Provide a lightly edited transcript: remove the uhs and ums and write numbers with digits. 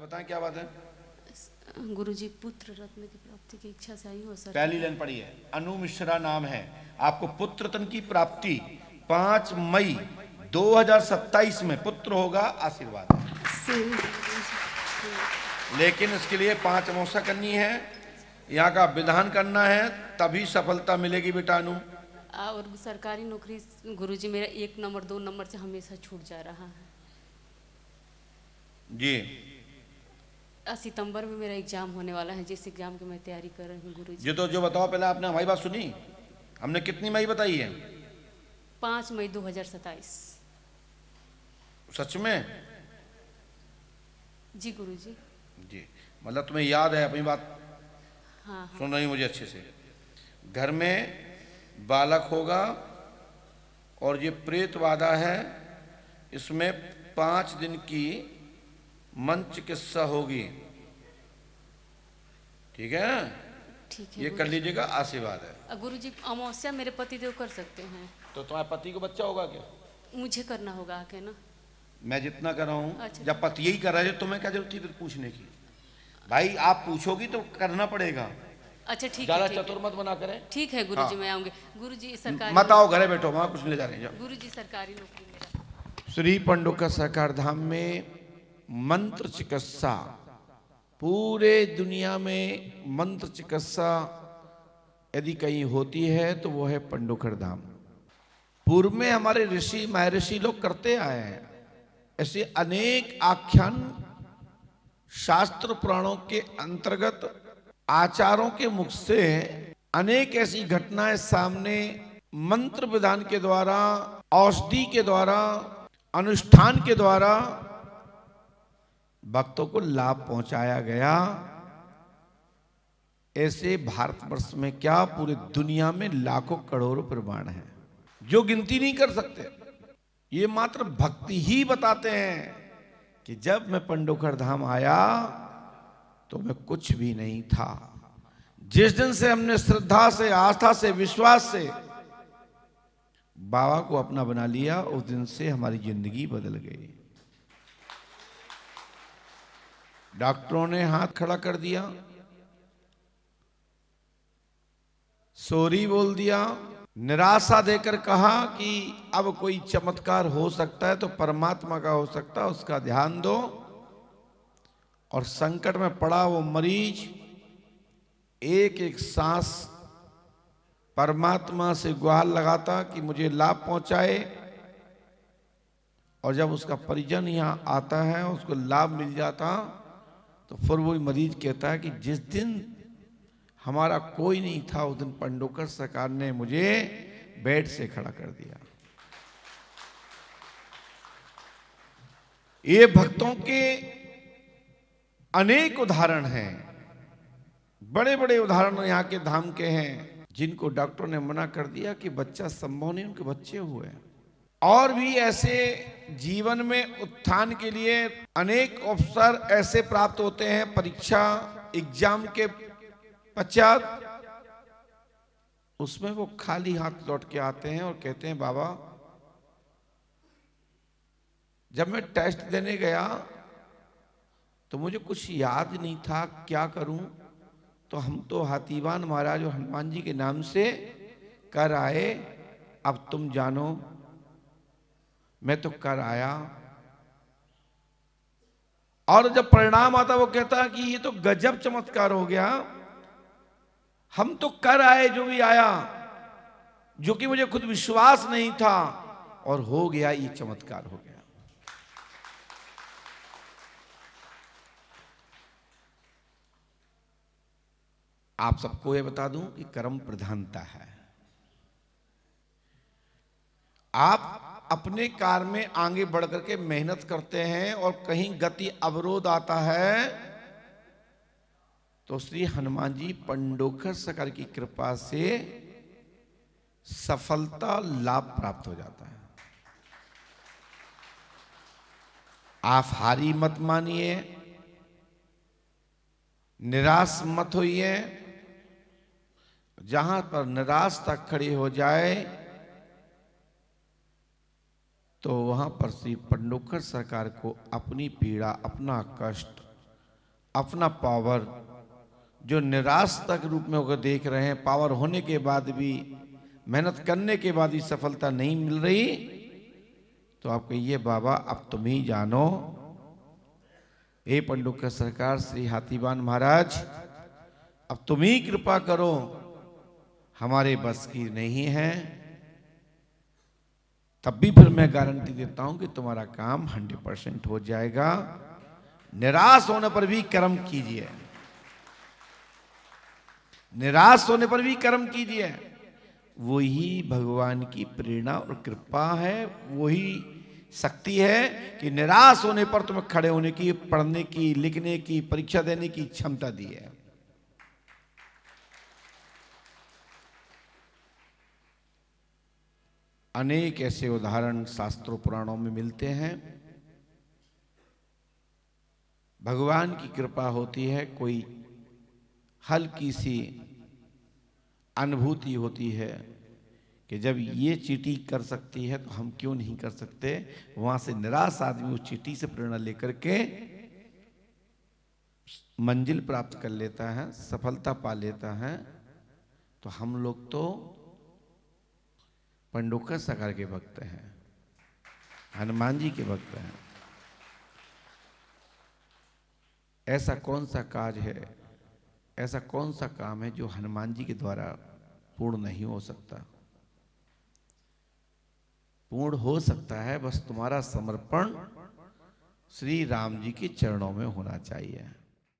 बताएं क्या बात है। गुरुजी, पुत्र रत्न की प्राप्ति की इच्छा से आई हूँ सर। पहली लाइन पढ़ी है, अनु मिश्रा नाम है, आपको पुत्र रत्न की प्राप्ति 5 मई 2027 में पुत्र होगा, आशीर्वाद है। लेकिन इसके लिए 5 अमावस्या करनी है, यहाँ का विधान करना है, तभी सफलता मिलेगी बेटा अनु। और सरकारी नौकरी गुरुजी मेरा 1 नंबर 2 नंबर से हमेशा छूट जा रहा है जी। सितंबर में मेरा एग्जाम होने वाला है, जिस एग्जाम की मैं तैयारी कर रही हूँ गुरुजी। जी तो जो बताओ, पहले आपने हमारी बात सुनी? हमने कितनी मई बताई है? 5 मई 2027। सच में? जी गुरुजी। जी, मतलब तुम्हें याद है अपनी बात? हाँ। सुन रही मुझे अच्छे से। घर में बालक होगा और ये प्रेत बाधा है, इसमें 5 दिन की मंत्र चिकित्सा होगी, ठीक है? ठीक है, ये कर लीजिएगा, आशीर्वाद है। गुरुजी अमावस्या मेरे पति देव कर सकते हैं? तो तुम्हारे पति को बच्चा होगा क्या? मुझे करना होगा आके ना। मैं जितना कर रहा हूँ, अच्छा। जब पति यही कर रहा है, तुम्हें क्या जरूरत थी फिर पूछने की? भाई आप पूछोगी तो करना पड़ेगा। अच्छा ठीक है, ज्यादा चतुर मत बना करें। ठीक है गुरुजी। हाँ। मैं आऊंगी गुरुजी। सरकारी मत आओ, घरे बैठो, वहां कुछ ले जा रहे हैं। गुरुजी सरकारी नौकरी मेरा। श्री पंडुका सहकार धाम में मंत्र चिकित्सा, पूरे दुनिया में मंत्र चिकित्सा यदि कहीं होती है तो वो है पंडुखर धाम। पूर्व में हमारे ऋषि महर्षि लोग करते आए हैं। ऐसे अनेक आख्यान शास्त्र पुराणों के अंतर्गत आचारों के मुख से अनेक ऐसी घटनाएं सामने मंत्र विधान के द्वारा, औषधि के द्वारा, अनुष्ठान के द्वारा भक्तों को लाभ पहुंचाया गया। ऐसे भारतवर्ष में क्या पूरी दुनिया में लाखों करोड़ों प्रमाण हैं, जो गिनती नहीं कर सकते। ये मात्र भक्ति ही बताते हैं कि जब मैं पंडुखर धाम आया तो मैं कुछ भी नहीं था। जिस दिन से हमने श्रद्धा से, आस्था से, विश्वास से बाबा को अपना बना लिया, उस दिन से हमारी जिंदगी बदल गई। डॉक्टरों ने हाथ खड़ा कर दिया, सॉरी बोल दिया, निराशा देकर कहा कि अब कोई चमत्कार हो सकता है तो परमात्मा का हो सकता है, उसका ध्यान दो। और संकट में पड़ा वो मरीज एक एक सांस परमात्मा से गुहार लगाता कि मुझे लाभ पहुंचाए। और जब उसका परिजन यहां आता है, उसको लाभ मिल जाता, तो फिर वो मरीज कहता है कि जिस दिन हमारा कोई नहीं था, उस दिन पंडुकर सरकार ने मुझे बेड से खड़ा कर दिया। ये भक्तों के अनेक उदाहरण हैं, बड़े बड़े उदाहरण यहाँ के धाम के हैं, जिनको डॉक्टर ने मना कर दिया कि बच्चा संभव नहीं, उनके बच्चे हुए। और भी ऐसे जीवन में उत्थान के लिए अनेक अवसर ऐसे प्राप्त होते हैं परीक्षा एग्जाम के पश्चात, उसमें वो खाली हाथ लौट के आते हैं और कहते हैं बाबा, जब मैं टेस्ट देने गया तो मुझे कुछ याद नहीं था, क्या करूं? तो हम तो हाथीवान महाराज और हनुमान जी के नाम से कर आए, अब तुम जानो। मैं तो कर आया। और जब परिणाम आता, वो कहता कि ये तो गजब चमत्कार हो गया, हम तो कर आए जो भी आया, जो कि मुझे खुद विश्वास नहीं था, और हो गया, ये चमत्कार हो गया। आप सबको ये बता दूं कि कर्म प्रधानता है। आप अपने कार्य में आगे बढ़ करके मेहनत करते हैं और कहीं गति अवरोध आता है, तो श्री हनुमान जी पंडुखर सरकार की कृपा से सफलता लाभ प्राप्त हो जाता है। आप हारी मत मानिए, निराश मत होइए। जहां पर निराशा खड़ी हो जाए तो वहां पर श्री पंडुखर सरकार को अपनी पीड़ा, अपना कष्ट अपना पावर जो निराशता के रूप में होकर देख रहे हैं, पावर होने के बाद भी, मेहनत करने के बाद भी सफलता नहीं मिल रही, तो आप कहिए बाबा अब तुम ही जानो। हे पंडुका सरकार श्री हाथीवान महाराज, अब तुम ही कृपा करो, हमारे बस की नहीं है। तब भी फिर मैं गारंटी देता हूं कि तुम्हारा काम 100% हो जाएगा। निराश होने पर भी कर्म कीजिए, निराश होने पर भी कर्म कीजिए। वही भगवान की प्रेरणा और कृपा है, वही शक्ति है कि निराश होने पर तुम्हें खड़े होने की, पढ़ने की, लिखने की, परीक्षा देने की क्षमता दी है। अनेक ऐसे उदाहरण शास्त्रों पुराणों में मिलते हैं। भगवान की कृपा होती है, कोई हल्की सी अनुभूति होती है कि जब ये चींटी कर सकती है तो हम क्यों नहीं कर सकते। वहां से निराश आदमी उस चींटी से प्रेरणा लेकर के मंजिल प्राप्त कर लेता है, सफलता पा लेता है। तो हम लोग तो पंडुका सरकार के भक्त हैं, हनुमान जी के भक्त हैं। ऐसा कौन सा काज है, ऐसा कौन सा काम है जो हनुमान जी के द्वारा पूर्ण नहीं हो सकता। पूर्ण हो सकता है, बस तुम्हारा समर्पण श्री राम जी के चरणों में होना चाहिए।